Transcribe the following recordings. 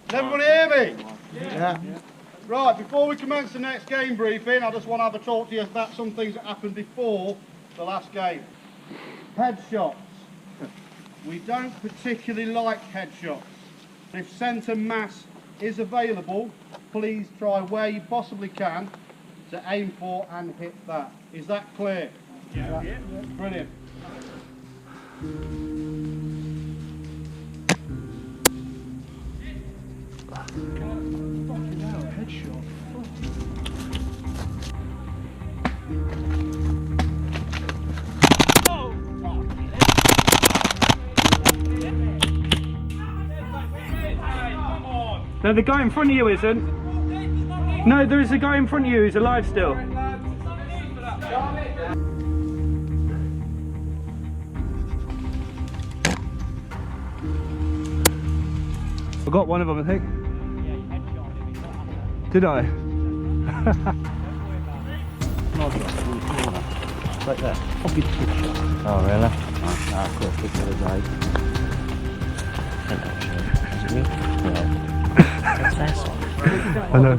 Can everybody hear me? Yeah. Right, before we commence the next game briefing, I just want to have a talk to you about some things that happened before the last game. Headshots. We don't particularly like headshots. If centre mass is available, please try where you possibly can to aim for and hit that. Is that clear? Yeah. Brilliant. Fucking hell, headshot. No, the guy in front of you isn't. No, there is a guy in front of you who's alive still. I got one of them, I think. Yeah, you headshot him. Did I? Like that. Fucking trick shot. Oh, really? Oh, no, I've got a kick for the day. Is it me? Yeah. I know.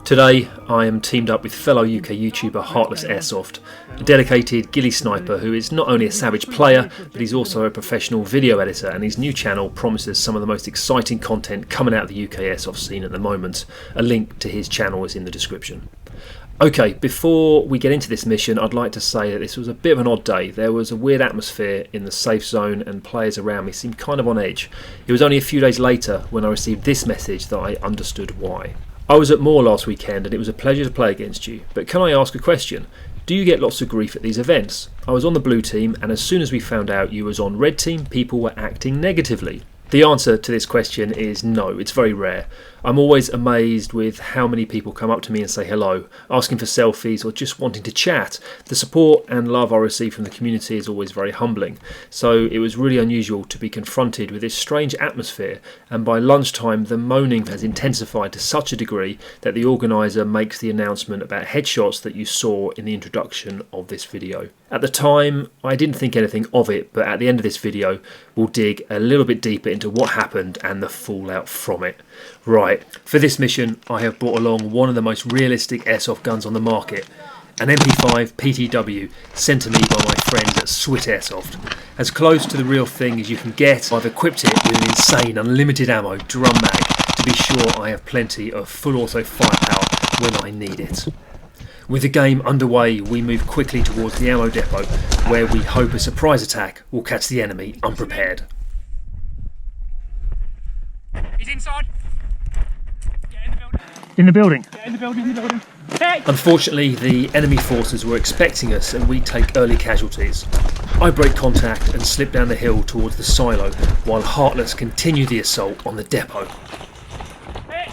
Today I am teamed up with fellow UK YouTuber Hartless Airsoft, a dedicated ghillie sniper who is not only a savage player but he's also a professional video editor, and his new channel promises some of the most exciting content coming out of the UK airsoft scene at the moment. A link to his channel is in the description. Okay, before we get into this mission, I'd like to say that this was a bit of an odd day. There was a weird atmosphere in the safe zone and players around me seemed kind of on edge. It was only a few days later when I received this message that I understood why. I was at Moore last weekend and it was a pleasure to play against you, but can I ask a question? Do you get lots of grief at these events? I was on the blue team and as soon as we found out you was on red team, people were acting negatively. The answer to this question is no, it's very rare. I'm always amazed with how many people come up to me and say hello, asking for selfies or just wanting to chat. The support and love I receive from the community is always very humbling. So it was really unusual to be confronted with this strange atmosphere, and by lunchtime the moaning has intensified to such a degree that the organiser makes the announcement about headshots that you saw in the introduction of this video. At the time I didn't think anything of it, but at the end of this video we'll dig a little bit deeper into what happened and the fallout from it. Right, for this mission I have brought along one of the most realistic airsoft guns on the market, an MP5 PTW sent to me by my friends at Swit Airsoft. As close to the real thing as you can get, I've equipped it with an insane unlimited ammo drum mag to be sure I have plenty of full auto firepower when I need it. With the game underway, we move quickly towards the ammo depot where we hope a surprise attack will catch the enemy unprepared. He's inside. Get in the building. In the building? Get in the building, in the building. Hey! Unfortunately, the enemy forces were expecting us and we take early casualties. I break contact and slip down the hill towards the silo while Hartless continue the assault on the depot. Hey!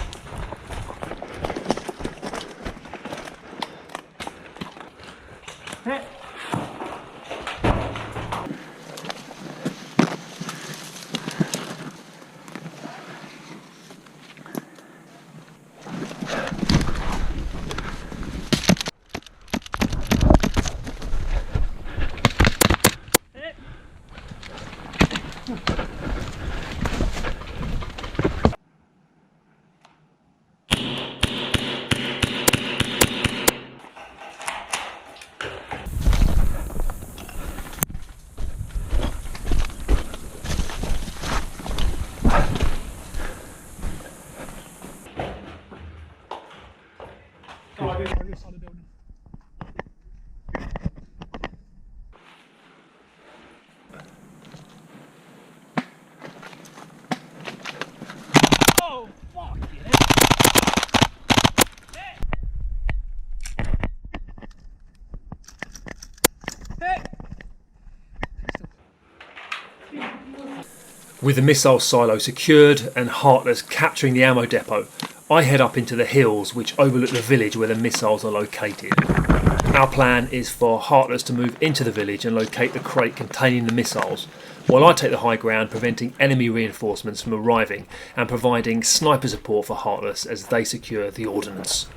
Hey! Oh, fuck yeah. With the missile silo secured and Hartless capturing the ammo depot, I head up into the hills which overlook the village where the missiles are located. Our plan is for Hartless to move into the village and locate the crate containing the missiles, while I take the high ground, preventing enemy reinforcements from arriving and providing sniper support for Hartless as they secure the ordnance.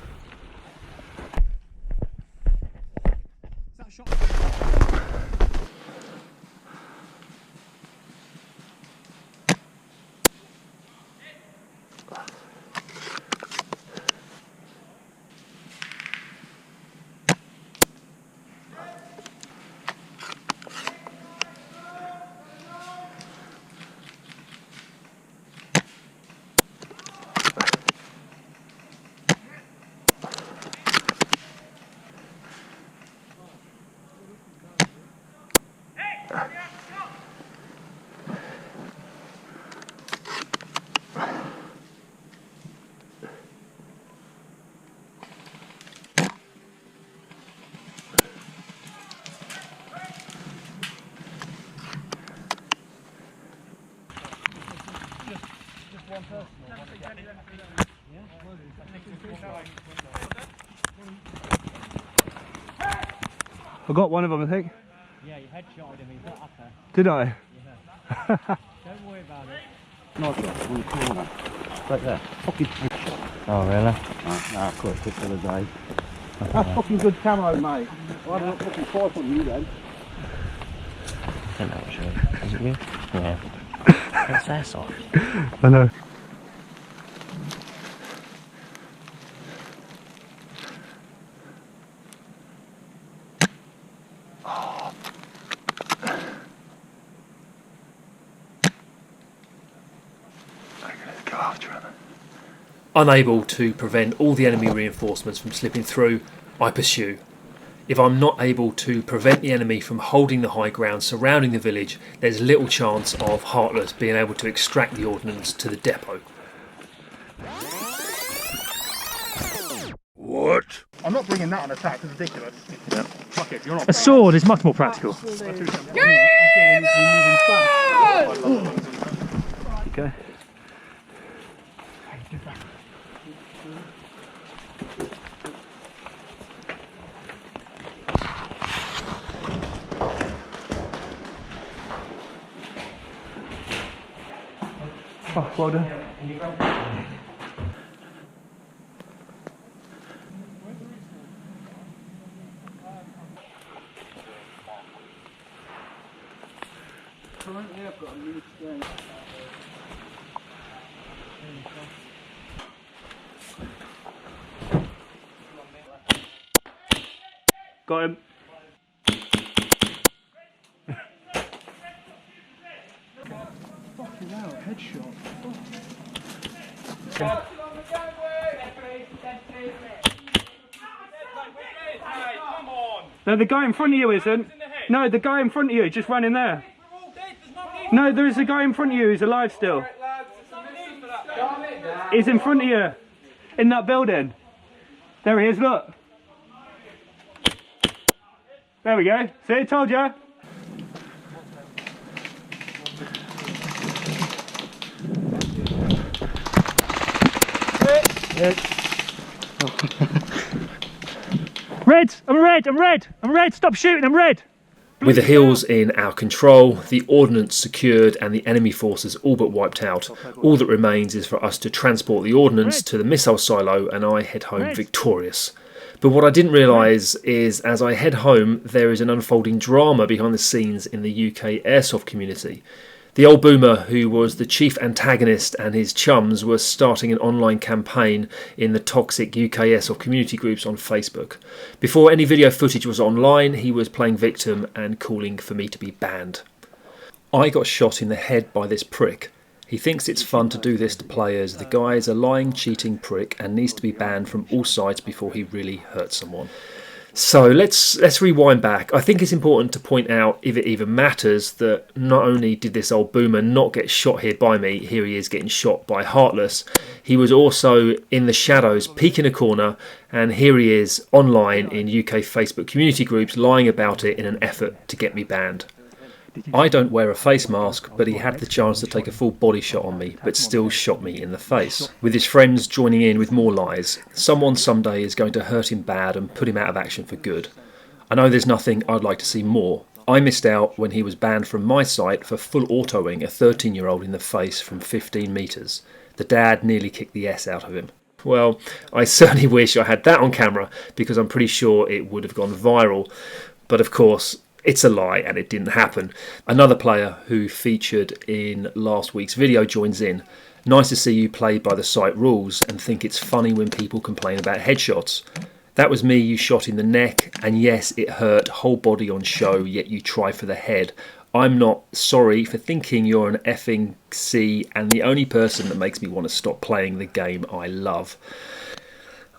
I got one of them, I think. Yeah, you headshotted him, he's not up there. Did I? Yeah. Don't worry about it. Nice one, on the corner. Right there. Fucking headshot. Oh, really? Nah, quite quick for the day. That's fucking good camo, mate. Well, I'm not fucking fight on you then. I don't know what should. Is it you? Yeah. It's Airsoft. I know. Unable to prevent all the enemy reinforcements from slipping through, I pursue. If I'm not able to prevent the enemy from holding the high ground surrounding the village, there's little chance of Hartless being able to extract the ordnance to the depot. What? I'm not bringing that on attack, it's ridiculous. Yeah. Fuck it, you're not. A sword is much more practical. Okay. Oh, well done. Currently I've got a new string. Got him. Fucking hell, headshot. No, the guy in front of you isn't. No, the guy in front of you just ran in there. No, there is a guy in front of you who's alive still. He's in front of you. In that building. There he is, look. There we go. See, I told you. Red! I'm red! I'm red! I'm red! Stop shooting! I'm red! With the hills in our control, the ordnance secured and the enemy forces all but wiped out, all that remains is for us to transport the ordnance to the missile silo and I head home victorious. But what I didn't realise is as I head home there is an unfolding drama behind the scenes in the UK Airsoft community. The old boomer who was the chief antagonist and his chums were starting an online campaign in the toxic UK Airsoft community groups on Facebook. Before any video footage was online, he was playing victim and calling for me to be banned. I got shot in the head by this prick. He thinks it's fun to do this to players. The guy is a lying, cheating prick and needs to be banned from all sites before he really hurts someone. So let's rewind back. I think it's important to point out, if it even matters, that not only did this old boomer not get shot here by me, here he is getting shot by Hartless, he was also in the shadows, peeking a corner, and here he is online in UK Facebook community groups lying about it in an effort to get me banned. I don't wear a face mask, but he had the chance to take a full body shot on me, but still shot me in the face. With his friends joining in with more lies, someone someday is going to hurt him bad and put him out of action for good. I know there's nothing I'd like to see more. I missed out when he was banned from my site for full autoing a 13-year-old in the face from 15 metres. The dad nearly kicked the S out of him. Well, I certainly wish I had that on camera, because I'm pretty sure it would have gone viral. But of course, it's a lie and it didn't happen. Another player who featured in last week's video joins in. Nice to see you play by the site rules and think it's funny when people complain about headshots. That was me you shot in the neck, and yes, it hurt, whole body on show, yet you try for the head. I'm not sorry for thinking you're an effing C and the only person that makes me want to stop playing the game I love.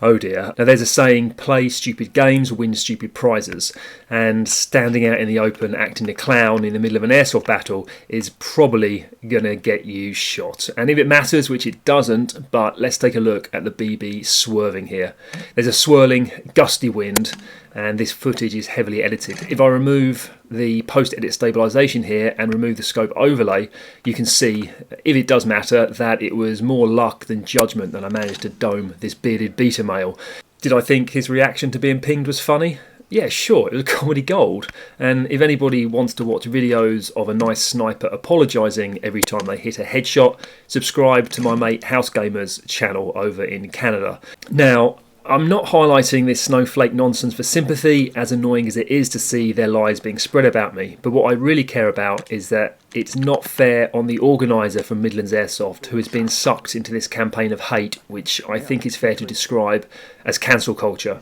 Oh dear. Now there's a saying, play stupid games, win stupid prizes, and standing out in the open acting a clown in the middle of an airsoft battle is probably going to get you shot. And if it matters, which it doesn't, but let's take a look at the BB swerving here. There's a swirling, gusty wind, and this footage is heavily edited. If I remove the post-edit stabilisation here and remove the scope overlay, you can see, if it does matter, that it was more luck than judgment that I managed to dome this bearded beta male. Did I think his reaction to being pinged was funny? Yeah, sure, it was comedy gold. And if anybody wants to watch videos of a nice sniper apologising every time they hit a headshot, subscribe to my mate House Gamer's channel over in Canada. Now, I'm not highlighting this snowflake nonsense for sympathy, as annoying as it is to see their lies being spread about me, but what I really care about is that it's not fair on the organiser from Midlands Airsoft, who has been sucked into this campaign of hate, which I think is fair to describe as cancel culture.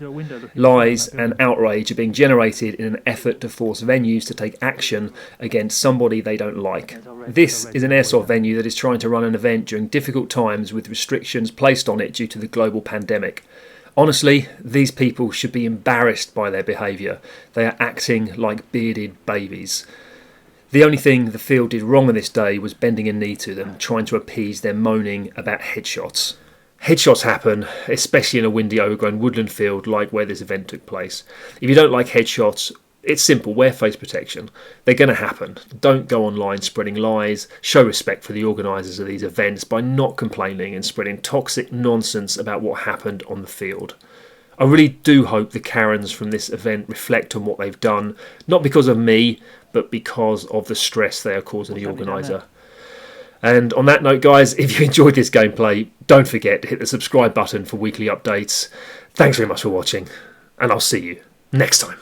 Lies and outrage are being generated in an effort to force venues to take action against somebody they don't like. This is an airsoft venue that is trying to run an event during difficult times with restrictions placed on it due to the global pandemic. Honestly, these people should be embarrassed by their behaviour. They are acting like bearded babies. The only thing the field did wrong on this day was bending a knee to them, trying to appease their moaning about headshots. Headshots happen, especially in a windy, overgrown woodland field like where this event took place. If you don't like headshots, it's simple, wear face protection. They're going to happen. Don't go online spreading lies. Show respect for the organisers of these events by not complaining and spreading toxic nonsense about what happened on the field. I really do hope the Karens from this event reflect on what they've done, not because of me, but because of the stress they are causing the organiser. And on that note, guys, if you enjoyed this gameplay, don't forget to hit the subscribe button for weekly updates. Thanks very much for watching, and I'll see you next time.